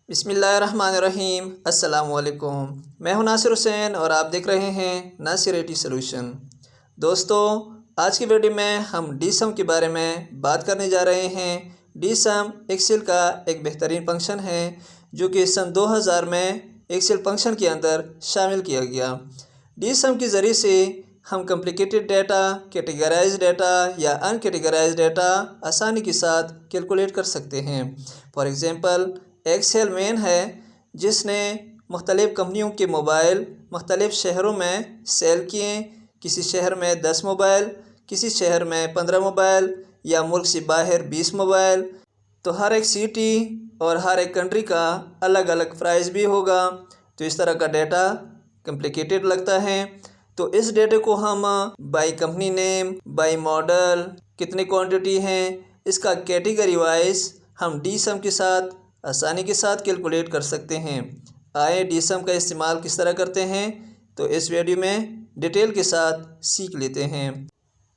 बिस्मिल्लाहिर्रहमानिर्रहीम। अस्सलामुअलैकुम। मैं हूं नासिर हुसैन और आप देख रहे हैं नासिर IT सॉल्यूशन। दोस्तों, आज की वीडियो में हम डीसम के बारे में बात करने जा रहे हैं। डीसम एक्सेल का एक बेहतरीन फंक्शन है जो कि सन 2000 में एक्सेल फंक्शन के अंदर शामिल किया गया। डीसम के ज़रिए से हम कॉम्प्लिकेटेड डाटा, कैटेगराइज डाटा या अनकैटेगराइज डाटा आसानी के साथ कैलकुलेट कर सकते हैं। फॉर एग्ज़ाम्पल, एक सेलमैन है जिसने मुख्तलिफ़ कंपनियों के मोबाइल मुख्तलिफ़ शहरों में सेल किए। किसी शहर में 10 मोबाइल, किसी शहर में 15 मोबाइल या मुल्क से बाहर 20 मोबाइल। तो हर एक सिटी और हर एक कंट्री का अलग अलग प्राइस भी होगा। तो इस तरह का डाटा कॉम्प्लिकेटेड लगता है। तो इस डेटे को हम by company name, by model, कितनी क्वांटिटी हैं, इसका कैटेगरी वाइज हम डीसम के साथ आसानी के साथ कैलकुलेट कर सकते हैं। आए डीसम का इस्तेमाल किस तरह करते हैं तो इस वीडियो में डिटेल के साथ सीख लेते हैं।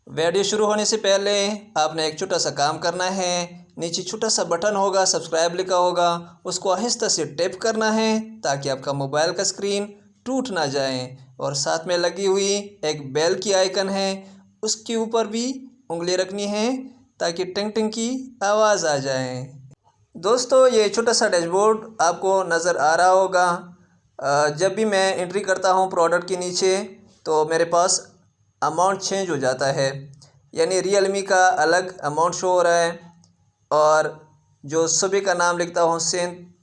वीडियो शुरू होने से पहले आपने एक छोटा सा काम करना है। नीचे छोटा सा बटन होगा, सब्सक्राइब लिखा होगा, उसको आहिस्ता से टैप करना है ताकि आपका मोबाइल का स्क्रीन टूट ना जाए। और साथ में लगी हुई एक बेल की आइकन है, उसके ऊपर भी उंगली रखनी है ताकि टिंग टिंग की आवाज़ आ जाए। दोस्तों, ये छोटा सा डैशबोर्ड आपको नज़र आ रहा होगा। जब भी मैं एंट्री करता हूँ प्रोडक्ट के नीचे तो मेरे पास अमाउंट चेंज हो जाता है, यानी रियलमी का अलग अमाउंट शो हो रहा है और जो सुबह का नाम लिखता हूँ सेंट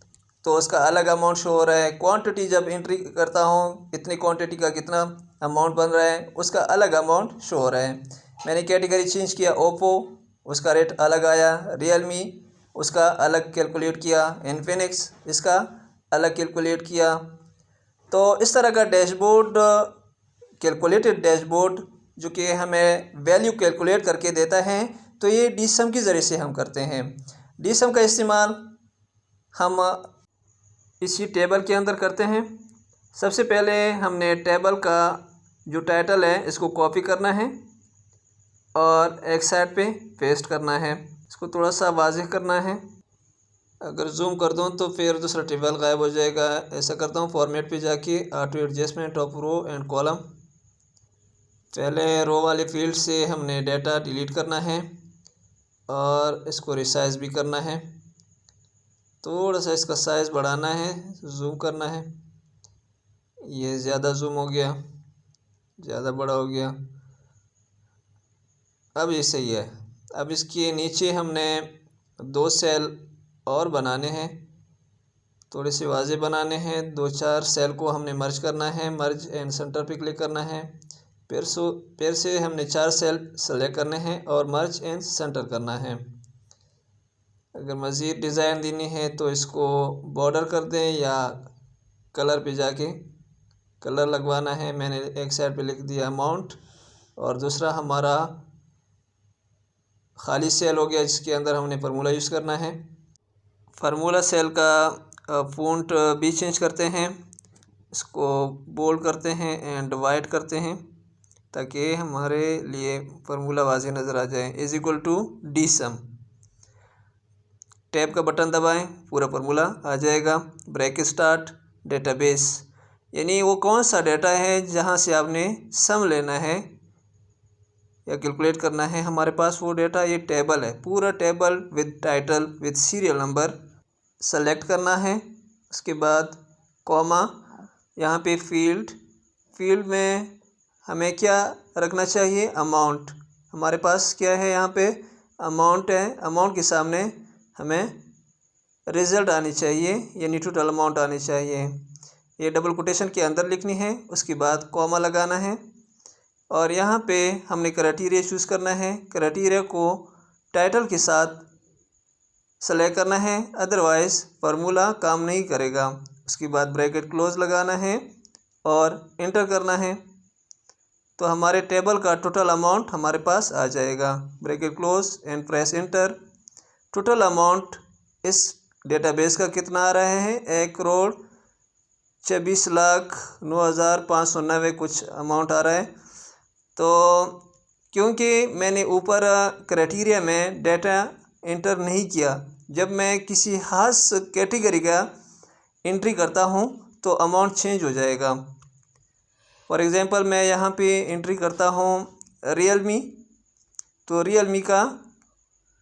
तो उसका अलग अमाउंट शो हो रहा है। क्वांटिटी जब एंट्री करता हूँ इतनी क्वांटिटी का कितना अमाउंट बन रहा है उसका अलग अमाउंट शो हो रहा है। मैंने कैटेगरी चेंज किया, ओप्पो उसका रेट अलग आया, रियलमी उसका अलग कैलकुलेट किया, इन्फिनिक्स इसका अलग कैलकुलेट किया। तो इस तरह का डैशबोर्ड, कैलकुलेटेड डैशबोर्ड जो कि हमें वैल्यू कैलकुलेट करके देता है, तो ये डीसम के ज़रिए से हम करते हैं। डीसम का इस्तेमाल हम इसी टेबल के अंदर करते हैं। सबसे पहले हमने टेबल का जो टाइटल है इसको कॉपी करना है और एक साइड पे पेस्ट करना है। इसको थोड़ा सा वाज़ेह करना है। अगर जूम कर दूँ तो फिर दूसरा टेबल गायब हो जाएगा। ऐसा करता हूँ, फॉर्मेट पे जाके auto adjustment of row and column. पहले रो वाले फील्ड से हमने डाटा डिलीट करना है और इसको रिसाइज भी करना है। थोड़ा सा इसका साइज़ बढ़ाना है, जूम करना है। ये ज़्यादा जूम हो गया, ज़्यादा बड़ा हो गया। अब ये सही है। अब इसके नीचे हमने 2 सेल और बनाने हैं, थोड़े से वाज़े बनाने हैं। 2-4 सेल को हमने मर्ज करना है। मर्ज एंड सेंटर पे क्लिक करना है। फिर से हमने 4 सेल सेलेक्ट करने हैं और मर्ज एंड सेंटर करना है। अगर मज़ीद डिज़ाइन देनी है तो इसको बॉर्डर कर दें या कलर पे जाके कलर लगवाना है। मैंने एक साइड पे लिख दिया अमाउंट और दूसरा हमारा खाली सेल हो गया जिसके अंदर हमने फार्मूला यूज़ करना है। फार्मूला सेल का फ़ॉन्ट भी चेंज करते हैं, इसको बोल्ड करते हैं एंड वाइट करते हैं ताकि हमारे लिए फार्मूला वाज़ेह नज़र आ जाए। इज इक्वल टू डीसम, टैब का बटन दबाएं, पूरा फार्मूला आ जाएगा। ब्रैकेट स्टार्ट, डेटाबेस, यानी वो कौन सा डाटा है जहाँ से आपने सम लेना है या कैलकुलेट करना है। हमारे पास वो डाटा, ये टेबल है, पूरा table with title with serial number select करना है। उसके बाद कॉमा, यहाँ पे फील्ड में हमें क्या रखना चाहिए, अमाउंट। हमारे पास क्या है, यहाँ पे अमाउंट है। अमाउंट के सामने हमें रिज़ल्ट आनी चाहिए, यानी टोटल अमाउंट आनी चाहिए। ये डबल कोटेशन के अंदर लिखनी है। उसके बाद कॉमा लगाना है और यहाँ पे हमने क्राइटेरिया चूज़ करना है। क्राइटेरिया को टाइटल के साथ सेलेक्ट करना है, अदरवाइज़ फार्मूला काम नहीं करेगा। उसके बाद ब्रैकेट क्लोज लगाना है और इंटर करना है तो हमारे टेबल का टोटल अमाउंट हमारे पास आ जाएगा। Bracket close and press inter. Total amount इस डेटाबेस का कितना आ रहा है, 1,24,09,590 कुछ अमाउंट आ रहा है। तो क्योंकि मैंने ऊपर क्राइटेरिया में डाटा इंटर नहीं किया, जब मैं किसी खास कैटेगरी का एंट्री करता हूँ तो अमाउंट चेंज हो जाएगा। फॉर एग्ज़ाम्पल मैं यहाँ पे एंट्री करता हूँ रियलमी, तो रियलमी का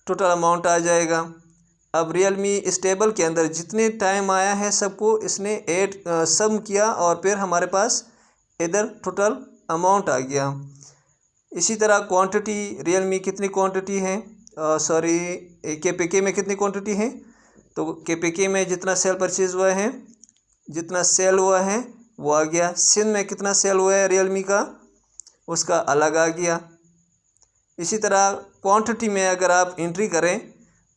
टोटल अमाउंट आ जाएगा। अब रियलमी इस टेबल के अंदर जितने टाइम आया है सबको इसने सम किया और फिर हमारे पास इधर टोटल अमाउंट आ गया। इसी तरह क्वांटिटी रियलमी कितनी क्वांटिटी है, सॉरी केपीके में कितनी क्वांटिटी है, तो केपीके में जितना सेल परचेज हुआ है, जितना सेल हुआ है वो आ गया। सिंध में कितना सेल हुआ है रियलमी का, उसका अलग आ गया। इसी तरह क्वांटिटी में अगर आप एंट्री करें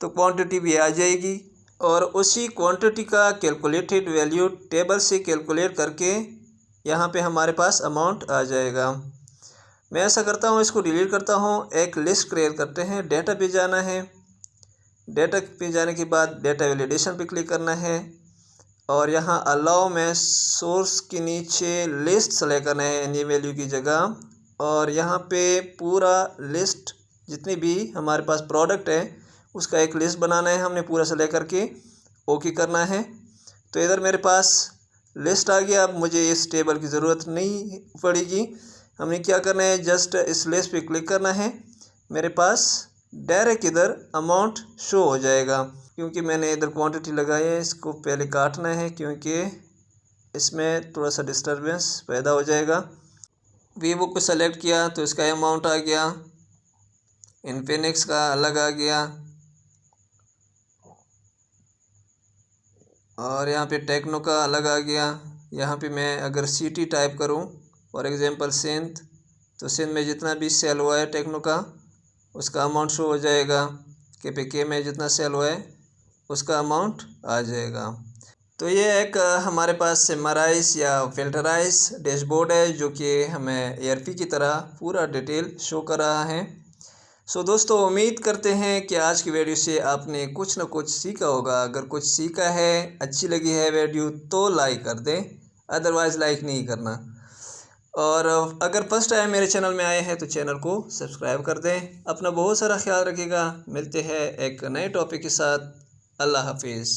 तो क्वांटिटी भी आ जाएगी और उसी क्वांटिटी का कैलकुलेटेड वैल्यू टेबल से कैलकुलेट करके यहाँ पे हमारे पास अमाउंट आ जाएगा। मैं ऐसा करता हूँ, इसको डिलीट करता हूँ, एक लिस्ट क्रिएट करते हैं। डेटा पे जाना है, डेटा पे जाने के बाद डेटा वैलिडेशन पे क्लिक करना है और यहाँ अलाउ में सोर्स के नीचे लिस्ट सेलेक्ट करना है एनी वैल्यू की जगह, और यहाँ पे पूरा लिस्ट जितनी भी हमारे पास प्रोडक्ट है उसका एक लिस्ट बनाना है हमने पूरा सेलेक्ट करके ओके करना है। तो इधर मेरे पास लिस्ट आ गया। अब मुझे इस टेबल की ज़रूरत नहीं पड़ेगी। हमने क्या करना है, जस्ट इस लिस्ट पे क्लिक करना है, मेरे पास डायरेक्ट इधर अमाउंट शो हो जाएगा। क्योंकि मैंने इधर क्वांटिटी लगाई है, इसको पहले काटना है क्योंकि इसमें थोड़ा सा डिस्टरबेंस पैदा हो जाएगा। वीवो को सेलेक्ट किया तो इसका अमाउंट आ गया, इन्फिनिक्स का अलग आ गया और यहाँ पे टेक्नो का अलग आ गया। यहाँ पे मैं अगर सिटी टाइप करूँ फॉर एग्ज़ाम्पल सिंध, तो सिंध में जितना भी सेल हुआ है टेक्नो का उसका अमाउंट शो हो जाएगा। केपीके में जितना सेल हुआ है उसका अमाउंट आ जाएगा। तो ये एक हमारे पास समराइज या फिल्टराइज डैशबोर्ड है जो कि हमें ERP की तरह पूरा डिटेल शो कर रहा है। सो दोस्तों, उम्मीद करते हैं कि आज की वीडियो से आपने कुछ ना कुछ सीखा होगा। अगर कुछ सीखा है, अच्छी लगी है वीडियो तो लाइक कर दें, अदरवाइज़ लाइक नहीं करना। और अगर फर्स्ट टाइम मेरे चैनल में आए हैं तो चैनल को सब्सक्राइब कर दें। अपना बहुत सारा ख्याल रखिएगा। मिलते हैं एक नए टॉपिक के साथ। अल्लाह हाफिज़।